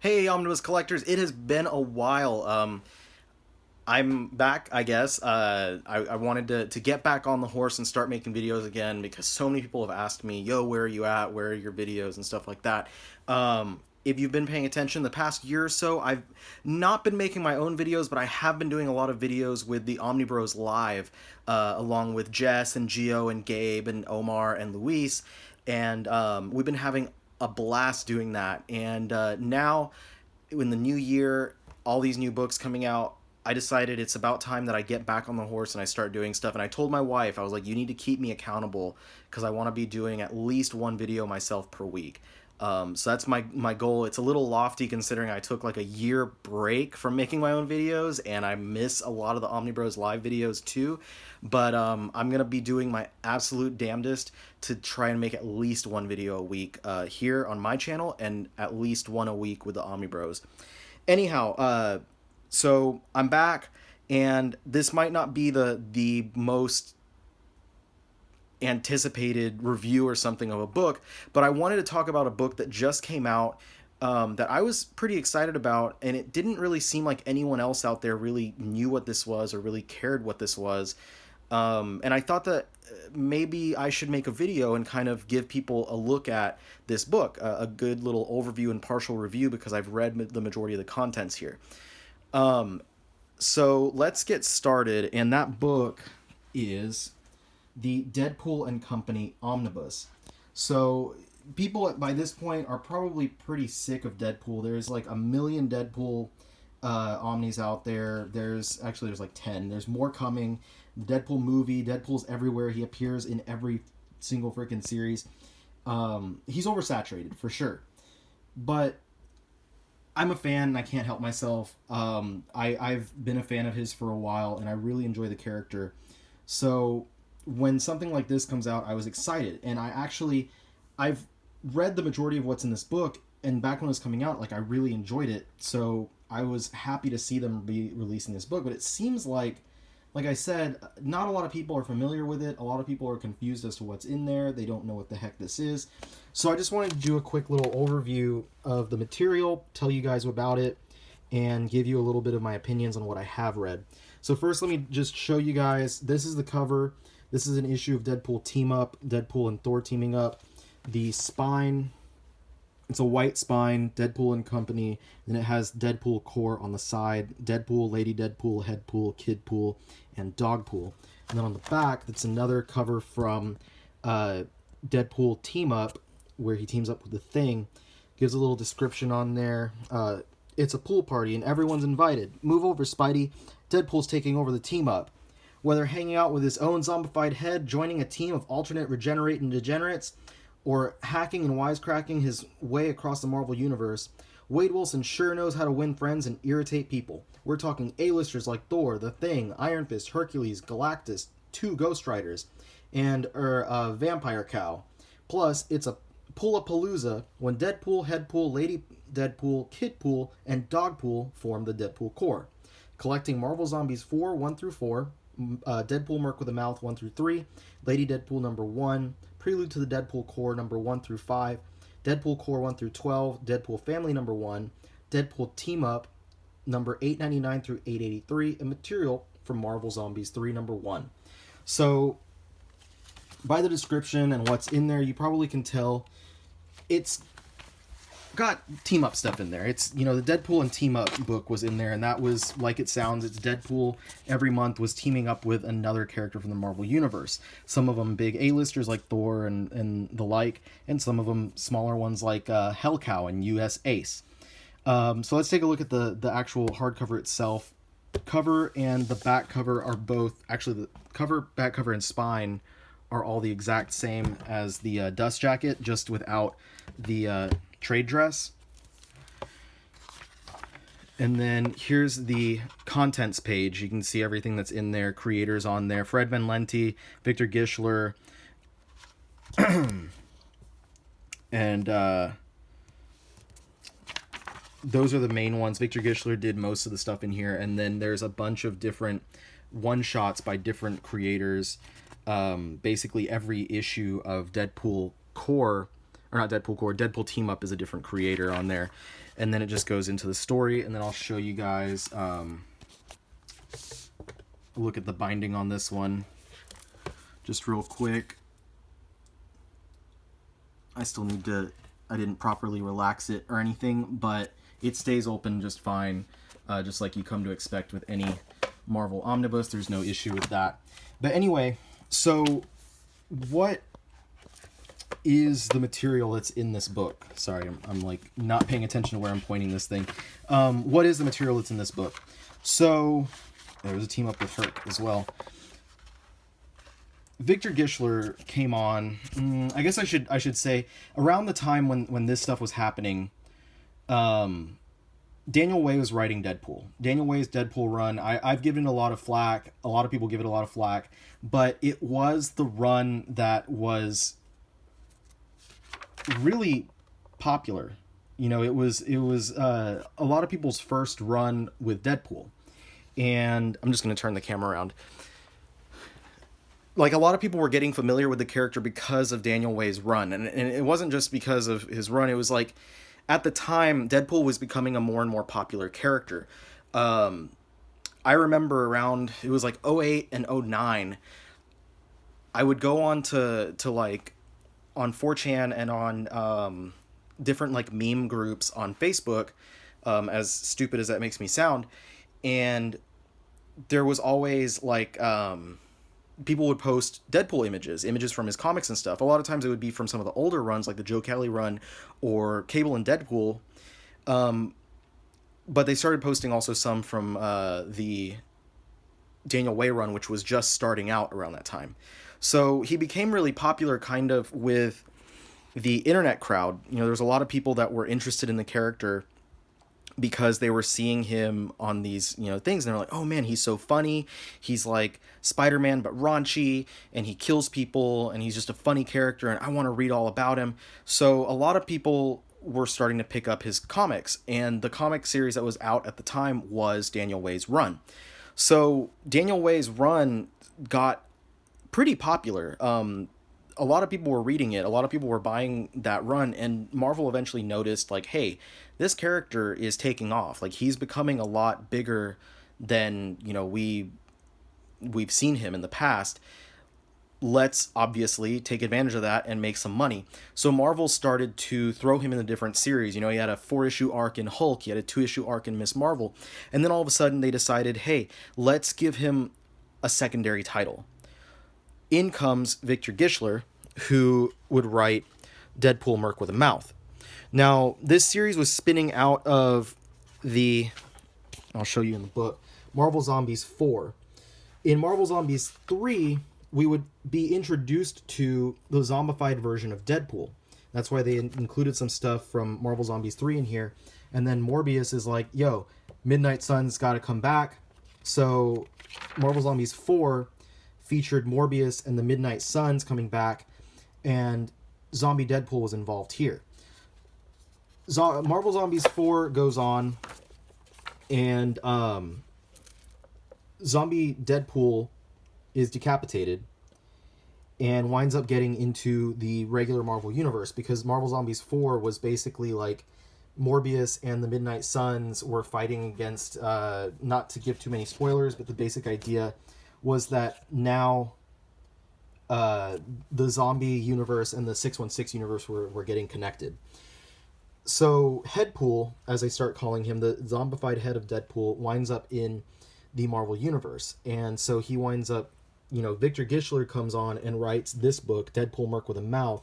Hey, Omnibus collectors! It has been a while. I'm back, I guess. I wanted to get back on the horse and start making videos again because so many people have asked me, "Yo, where are you at? Where are your videos and stuff like that?" If you've been paying attention the past year or so, I've not been making my own videos, but I have been doing a lot of videos with the Omnibros live, along with Jess and Gio and Gabe and Omar and Luis, and we've been having a blast doing that. And now, in the new year, all these new books coming out, I decided it's about time that I get back on the horse and I start doing stuff. And I told my wife, I was like, you need to keep me accountable because I want to be doing at least one video myself per week. So that's my goal. It's a little lofty considering I took like a year break from making my own videos and I miss a lot of the Omnibros live videos too. But I'm going to be doing my absolute damnedest to try and make at least one video a week here on my channel and at least one a week with the Omnibros. Anyhow, so I'm back, and this might not be the most anticipated review or something of a book, but I wanted to talk about a book that just came out that I was pretty excited about, and it didn't really seem like anyone else out there really knew what this was or really cared what this was. And I thought that maybe I should make a video and kind of give people a look at this book, a good little overview and partial review, because I've read the majority of the contents here. So let's get started, and that book is the Deadpool and Company Omnibus. So people by this point are probably pretty sick of Deadpool. There's like a million Deadpool Omnis out there. There's like 10. There's more coming. The Deadpool movie, Deadpool's everywhere. He appears in every single freaking series. He's oversaturated for sure. But I'm a fan and I can't help myself. I've been a fan of his for a while and I really enjoy the character. So when something like this comes out, I was excited. And I've read the majority of what's in this book, and back when it was coming out, like, I really enjoyed it. So I was happy to see them be releasing this book. But it seems like I said, not a lot of people are familiar with it. A lot of people are confused as to what's in there. They don't know what the heck this is. So I just wanted to do a quick little overview of the material, tell you guys about it, and give you a little bit of my opinions on what I have read. So first, let me just show you guys. This is the cover. This is an issue of Deadpool Team Up, Deadpool and Thor teaming up. The spine, it's a white spine, Deadpool and Company. Then it has Deadpool core on the side, Deadpool, Lady Deadpool, Headpool, Kidpool, and Dogpool. And then on the back, that's another cover from Deadpool Team Up, where he teams up with the Thing. Gives a little description on there. It's a pool party and everyone's invited. Move over, Spidey. Deadpool's taking over the team up. Whether hanging out with his own zombified head, joining a team of alternate regenerating degenerates, or hacking and wisecracking his way across the Marvel Universe, Wade Wilson sure knows how to win friends and irritate people. We're talking A-listers like Thor, The Thing, Iron Fist, Hercules, Galactus, 2 Ghost Riders, and Vampire Cow. Plus, it's a pull-a-palooza when Deadpool, Headpool, Lady Deadpool, Kidpool, and Dogpool form the Deadpool core. Collecting Marvel Zombies 4, 1 through 4, Deadpool Merc with a Mouth 1 through 3, Lady Deadpool number 1, Prelude to the Deadpool Core number 1 through 5, Deadpool Core 1 through 12, Deadpool Family number 1, Deadpool Team Up number 899 through 883, and material from Marvel Zombies 3 number 1. So by the description and what's in there, you probably can tell it's got team up stuff in there. It's, the Deadpool and Team Up book was in there, and that was like it sounds. It's Deadpool every month was teaming up with another character from the Marvel Universe. Some of them big A-listers like Thor and the like, and some of them smaller ones like Hellcow and US Ace. So let's take a look at the actual hardcover itself. The cover and the back cover are both, actually the cover, back cover, and spine are all the exact same as the dust jacket, just without the trade dress. And then here's the contents page. You can see everything that's in there. Creators on there: Fred Van Lente, Victor Gischler, and those are the main ones. Victor Gischler did most of the stuff in here, and then there's a bunch of different one-shots by different creators. Basically every issue of Deadpool Core or not Deadpool Core, Deadpool Team Up is a different creator on there. And then it just goes into the story, and then I'll show you guys, look at the binding on this one, just real quick. I didn't properly relax it or anything, but it stays open just fine, just like you come to expect with any Marvel Omnibus. There's no issue with that. But anyway, so what is the material that's in this book? Sorry, I'm like not paying attention to where I'm pointing this thing. What is the material that's in this book? So there's a team up with Herc as well. Victor Gischler came on, I guess I should say, around the time when this stuff was happening. Daniel Way was writing Deadpool. Daniel Way's Deadpool run, I've given it a lot of flack. A lot of people give it a lot of flack. But it was the run that was really popular. You know, it was a lot of people's first run with Deadpool. And I'm just going to turn the camera around. Like, a lot of people were getting familiar with the character because of Daniel Way's run. And it wasn't just because of his run. It was like, at the time, Deadpool was becoming a more and more popular character. I remember around, it was like 08 and 09, I would go on to like, on 4chan and on different like meme groups on Facebook, as stupid as that makes me sound, and there was always like people would post Deadpool images from his comics and stuff. A lot of times it would be from some of the older runs, like the Joe Kelly run or Cable and Deadpool, but they started posting also some from the Daniel Way run, which was just starting out around that time. So he became really popular kind of with the internet crowd. You know, there's a lot of people that were interested in the character because they were seeing him on these, you know, things, and they're like, oh man, he's so funny. He's like Spider-Man, but raunchy, and he kills people, and he's just a funny character, and I want to read all about him. So a lot of people were starting to pick up his comics, and the comic series that was out at the time was Daniel Way's run. So Daniel Way's run got pretty popular. A lot of people were reading it. A lot of people were buying that run, and Marvel eventually noticed, like, hey, this character is taking off. Like, he's becoming a lot bigger than, you know, we've seen him in the past. Let's obviously take advantage of that and make some money. So Marvel started to throw him in a different series. You know, he had a 4-issue arc in Hulk, he had a 2-issue arc in Miss Marvel, and then all of a sudden they decided, hey, let's give him a secondary title. In comes Victor Gischler, who would write Deadpool Merc with a Mouth. Now, this series was spinning out of the, I'll show you in the book, Marvel Zombies 4. In Marvel Zombies 3, we would be introduced to the zombified version of Deadpool. That's why they included some stuff from Marvel Zombies 3 in here. And then Morbius is like, yo, Midnight Sun's got to come back. So Marvel Zombies 4 featured Morbius and the Midnight Suns coming back, and Zombie Deadpool was involved here. Marvel Zombies 4 goes on, and Zombie Deadpool is decapitated and winds up getting into the regular Marvel universe, because Marvel Zombies 4 was basically like Morbius and the Midnight Suns were fighting against, not to give too many spoilers, but the basic idea was that now the zombie universe and the 616 universe were getting connected. So Headpool, as I start calling him, the zombified head of Deadpool, winds up in the Marvel universe. And so he winds up, you know, Victor Gischler comes on and writes this book, Deadpool Merc with a Mouth,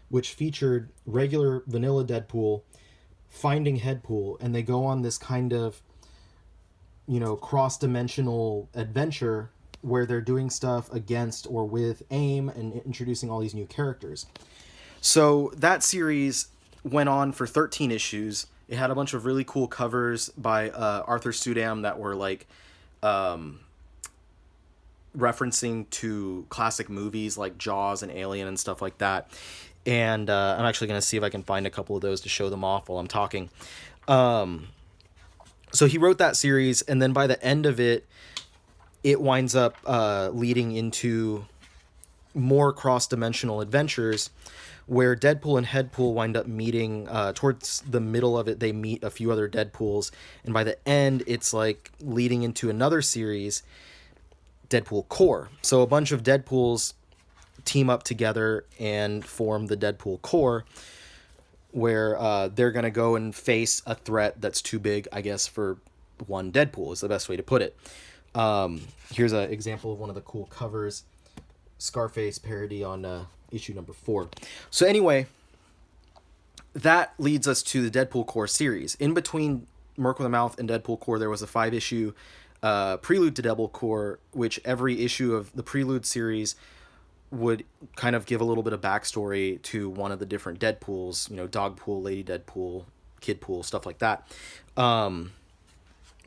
which featured regular vanilla Deadpool finding Headpool, and they go on this kind of, you know, cross-dimensional adventure where they're doing stuff against or with AIM and introducing all these new characters. So that series went on for 13 issues. It had a bunch of really cool covers by Arthur Sudam that were like referencing to classic movies like Jaws and Alien and stuff like that. And I'm actually going to see if I can find a couple of those to show them off while I'm talking. So he wrote that series, and then by the end of it, it winds up leading into more cross-dimensional adventures where Deadpool and Headpool wind up meeting. Towards the middle of it, they meet a few other Deadpools, and by the end, it's like leading into another series, Deadpool Core. So a bunch of Deadpools team up together and form the Deadpool Core, where they're going to go and face a threat that's too big, I guess, for one Deadpool is the best way to put it. Here's an example of one of the cool covers. Scarface parody on issue number 4. So anyway, that leads us to the Deadpool Core series. In between Merc with a Mouth and Deadpool Core, there was a 5-issue prelude to Deadpool Core, which every issue of the prelude series would kind of give a little bit of backstory to one of the different Deadpools, Dogpool, Lady Deadpool, Kidpool, stuff like that,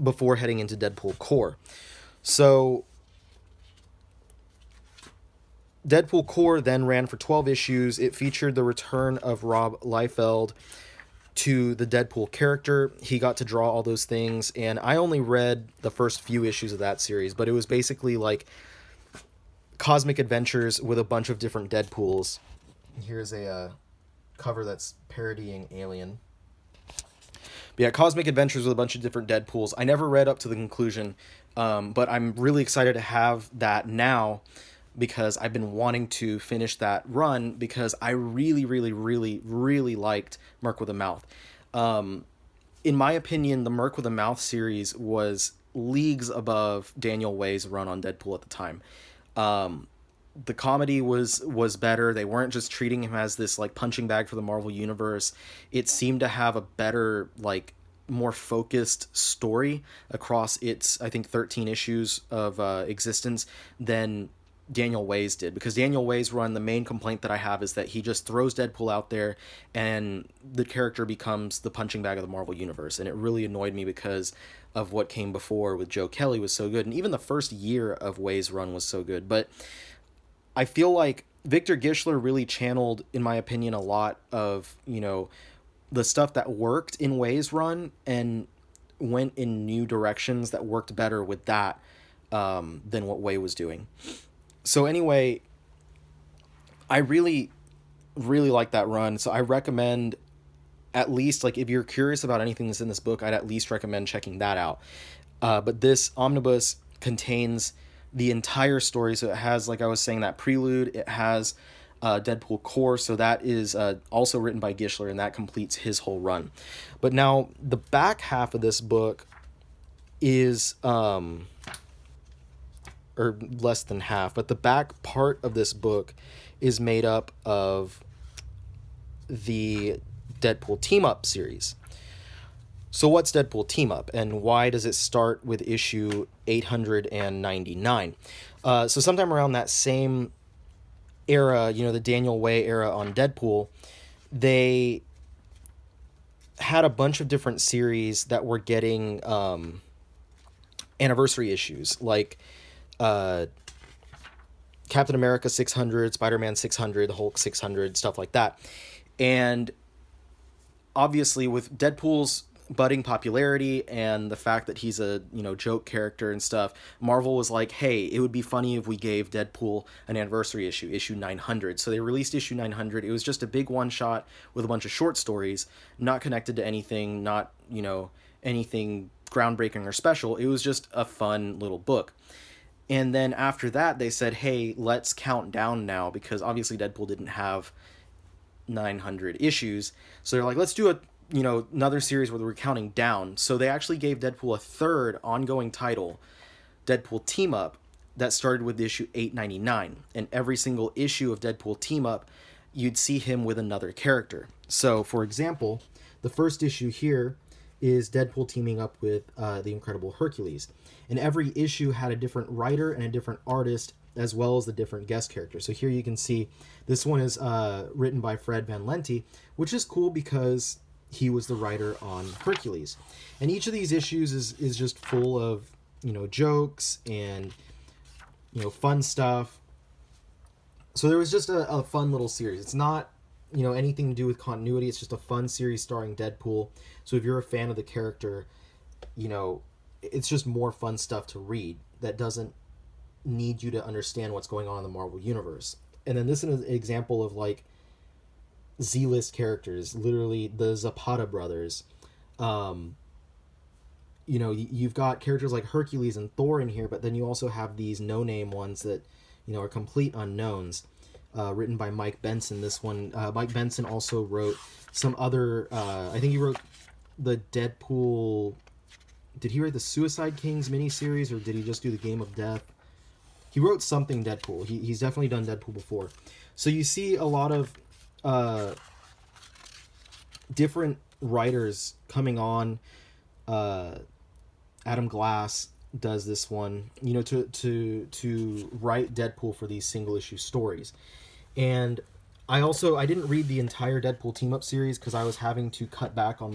before heading into Deadpool Core. So Deadpool Core then ran for 12 issues. It featured the return of Rob Liefeld to the Deadpool character. He got to draw all those things, and I only read the first few issues of that series, but it was basically like cosmic adventures with a bunch of different Deadpools. Here's a cover that's parodying Alien. But yeah, cosmic adventures with a bunch of different Deadpools. I never read up to the conclusion, but I'm really excited to have that now, because I've been wanting to finish that run, because I really, really, really, really liked Merc with a Mouth. In my opinion, the Merc with a Mouth series was leagues above Daniel Way's run on Deadpool at the time. The comedy was better. They weren't just treating him as this like punching bag for the Marvel Universe. It seemed to have a better, like, more focused story across its, I think, 13 issues of existence than Daniel Way's did. Because Daniel Way's run, the main complaint that I have is that he just throws Deadpool out there and the character becomes the punching bag of the Marvel Universe, and it really annoyed me because of what came before with Joe Kelly was so good, and even the first year of Way's run was so good. But I feel like Victor Gischler really channeled, in my opinion, a lot of, the stuff that worked in Way's run and went in new directions that worked better with that than what Way was doing. So anyway, I really, really like that run. So I recommend, at least, like, if you're curious about anything that's in this book, I'd at least recommend checking that out. But this omnibus contains the entire story. So it has, like I was saying, that prelude. It has Deadpool Core. So that is also written by Gischler, and that completes his whole run. But now the back half of this book is... or less than half, but the back part of this book is made up of the Deadpool Team Up series. So what's Deadpool Team Up, and why does it start with issue 899? So sometime around that same era, the Daniel Way era on Deadpool, they had a bunch of different series that were getting anniversary issues, like Captain America 600, Spider-Man 600, the Hulk 600, stuff like that. And obviously with Deadpool's budding popularity and the fact that he's a, joke character and stuff, Marvel was like, hey, it would be funny if we gave Deadpool an anniversary issue 900. So they released issue 900. It was just a big one-shot with a bunch of short stories, not connected to anything, not, anything groundbreaking or special. It was just a fun little book. And then after that, they said, hey, let's count down now, because obviously Deadpool didn't have 900 issues. So they're like, let's do another series where we're counting down. So they actually gave Deadpool a third ongoing title, Deadpool Team Up, that started with issue 899. And every single issue of Deadpool Team Up, you'd see him with another character. So, for example, the first issue here is Deadpool teaming up with the Incredible Hercules. And every issue had a different writer and a different artist, as well as the different guest characters. So here you can see this one is written by Fred Van Lente, which is cool because he was the writer on Hercules. And each of these issues is just full of, jokes and, fun stuff. So there was just a fun little series. It's not, anything to do with continuity. It's just a fun series starring Deadpool. So if you're a fan of the character, it's just more fun stuff to read that doesn't need you to understand what's going on in the Marvel Universe. And then this is an example of, like, Z-list characters, literally the Zapata brothers. Um, you know, you've got characters like Hercules and Thor in here, but then you also have these no-name ones that, you know, are complete unknowns. Written by Mike Benson. This one, Mike Benson also wrote some other. I think he wrote the Deadpool. Did he write the Suicide Kings miniseries, or did he just do the Game of Death? He wrote something Deadpool. He's definitely done Deadpool before. So you see a lot of different writers coming on. Adam Glass does this one, you know, to write Deadpool for these single issue stories. And I didn't read the entire Deadpool team up series because I was having to cut back on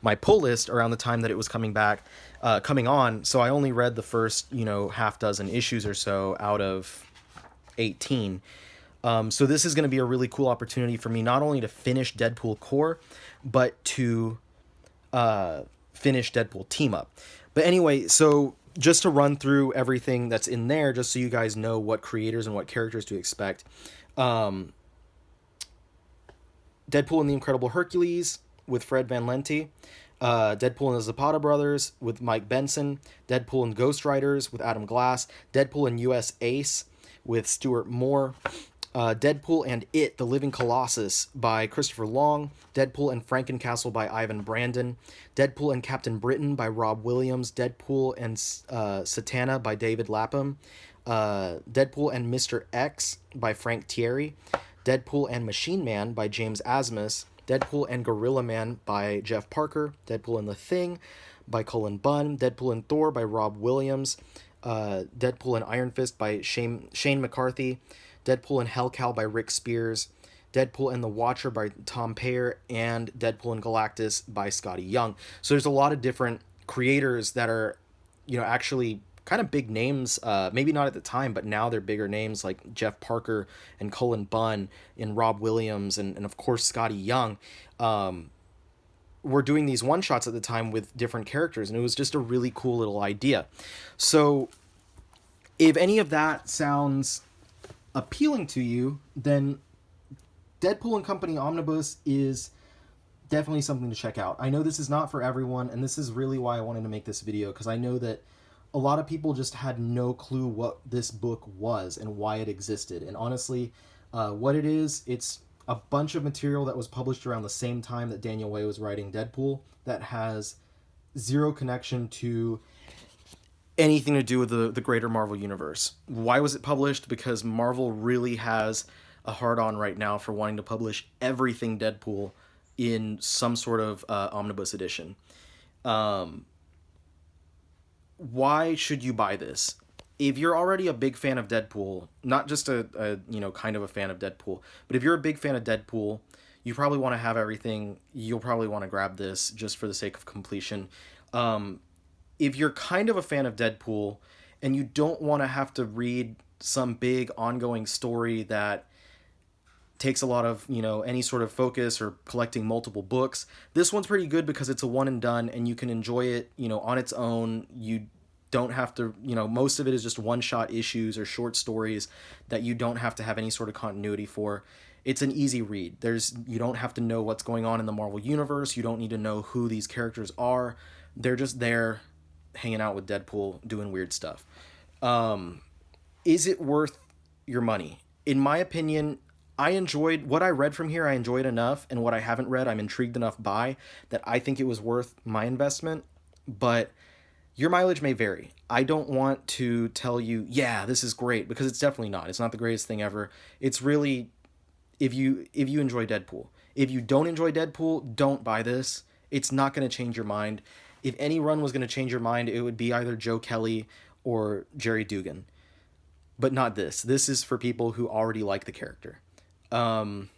my pull list around the time that it was coming on. So I only read the first, you know, half dozen issues or so out of 18. So this is going to be a really cool opportunity for me, not only to finish Deadpool Core, but to finish Deadpool Team Up. But anyway, so just to run through everything that's in there, just so you guys know what creators and what characters to expect. Deadpool and the Incredible Hercules with Fred Van Lente. Deadpool and the Zapata Brothers with Mike Benson. Deadpool and Ghost Riders with Adam Glass. Deadpool and U.S. Ace with Stuart Moore. Deadpool and It, The Living Colossus by Christopher Long. Deadpool and Frankencastle by Ivan Brandon. Deadpool and Captain Britain by Rob Williams. Deadpool and Satana by David Lapham. Deadpool and Mr. X by Frank Thierry. Deadpool and Machine Man by James Asmus. Deadpool and Gorilla Man by Jeff Parker. Deadpool and The Thing by Cullen Bunn. Deadpool and Thor by Rob Williams. Deadpool and Iron Fist by Shane McCarthy. Deadpool and Hellcow by Rick Spears. Deadpool and the Watcher by Tom Payer. And Deadpool and Galactus by Scotty Young. So there's a lot of different creators that are, you know, actually kind of big names, maybe not at the time, but now they're bigger names like Jeff Parker and Cullen Bunn and Rob Williams and of course Scotty Young. Were doing these one-shots at the time with different characters, and it was just a really cool little idea. So if any of that sounds appealing to you, then Deadpool and Company Omnibus is definitely something to check out. I know this is not for everyone, and this is really why I wanted to make this video, because I know that a lot of people just had no clue what this book was and why it existed. And honestly, what it is, it's a bunch of material that was published around the same time that Daniel Way was writing Deadpool that has zero connection to anything to do with the greater Marvel universe. Why was it published? Because Marvel really has a hard-on right now for wanting to publish everything Deadpool in some sort of omnibus edition. Why should you buy this? If you're already a big fan of Deadpool, not just a you know, kind of a fan of Deadpool, but if you're a big fan of Deadpool, you probably want to have everything. You'll probably want to grab this just for the sake of completion. If you're kind of a fan of Deadpool and you don't want to have to read some big ongoing story that takes a lot of, you know, any sort of focus or collecting multiple books, this one's pretty good because it's a one and done and you can enjoy it, you know, on its own. You don't have to, you know, most of it is just one-shot issues or short stories that you don't have to have any sort of continuity for. It's an easy read. You don't have to know what's going on in the Marvel Universe. You don't need to know who these characters are. They're just there hanging out with Deadpool, doing weird stuff. Is it worth your money? In my opinion, I enjoyed what I read from here. I enjoyed enough, and what I haven't read, I'm intrigued enough by, that I think it was worth my investment. But your mileage may vary. I don't want to tell you, yeah, this is great, because it's definitely not. It's not the greatest thing ever. It's really, if you enjoy Deadpool. If you don't enjoy Deadpool, don't buy this. It's not going to change your mind. If any run was going to change your mind, it would be either Joe Kelly or Jerry Dugan. But not this. This is for people who already like the character. It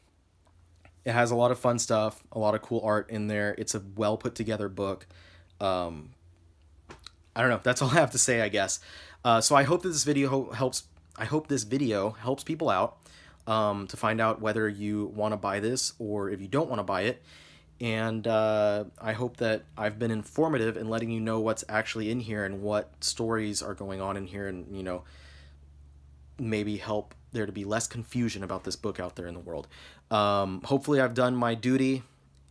has a lot of fun stuff, a lot of cool art in there. It's a well put together book. I don't know. That's all I have to say, I guess. So I hope that this video helps. I hope this video helps people out to find out whether you want to buy this or if you don't want to buy it. And I hope that I've been informative in letting you know what's actually in here and what stories are going on in here, and, you know, maybe help there to be less confusion about this book out there in the world. Hopefully I've done my duty,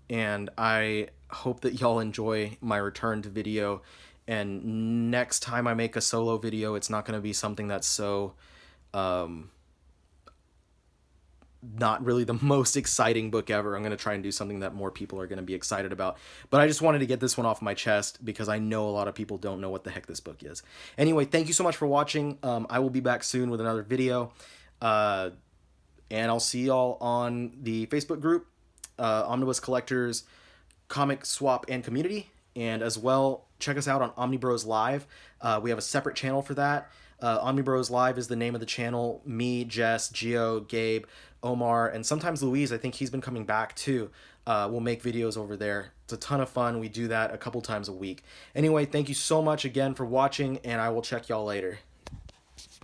and I hope that y'all enjoy my return to video. And next time I make a solo video, it's not going to be something that's so not really the most exciting book ever. I'm going to try and do something that more people are going to be excited about. But I just wanted to get this one off my chest because I know a lot of people don't know what the heck this book is. Anyway, thank you so much for watching. I will be back soon with another video. And I'll see y'all on the Facebook group, Omnibus Collectors, Comic Swap, and Community. And as well, check us out on Omnibros Live. We have a separate channel for that. Omnibros Live is the name of the channel. Me, Jess, Gio, Gabe, Omar, and sometimes Louise, I think he's been coming back too. We'll make videos over there. It's a ton of fun. We do that a couple times a week. Anyway, thank you so much again for watching, and I will check y'all later.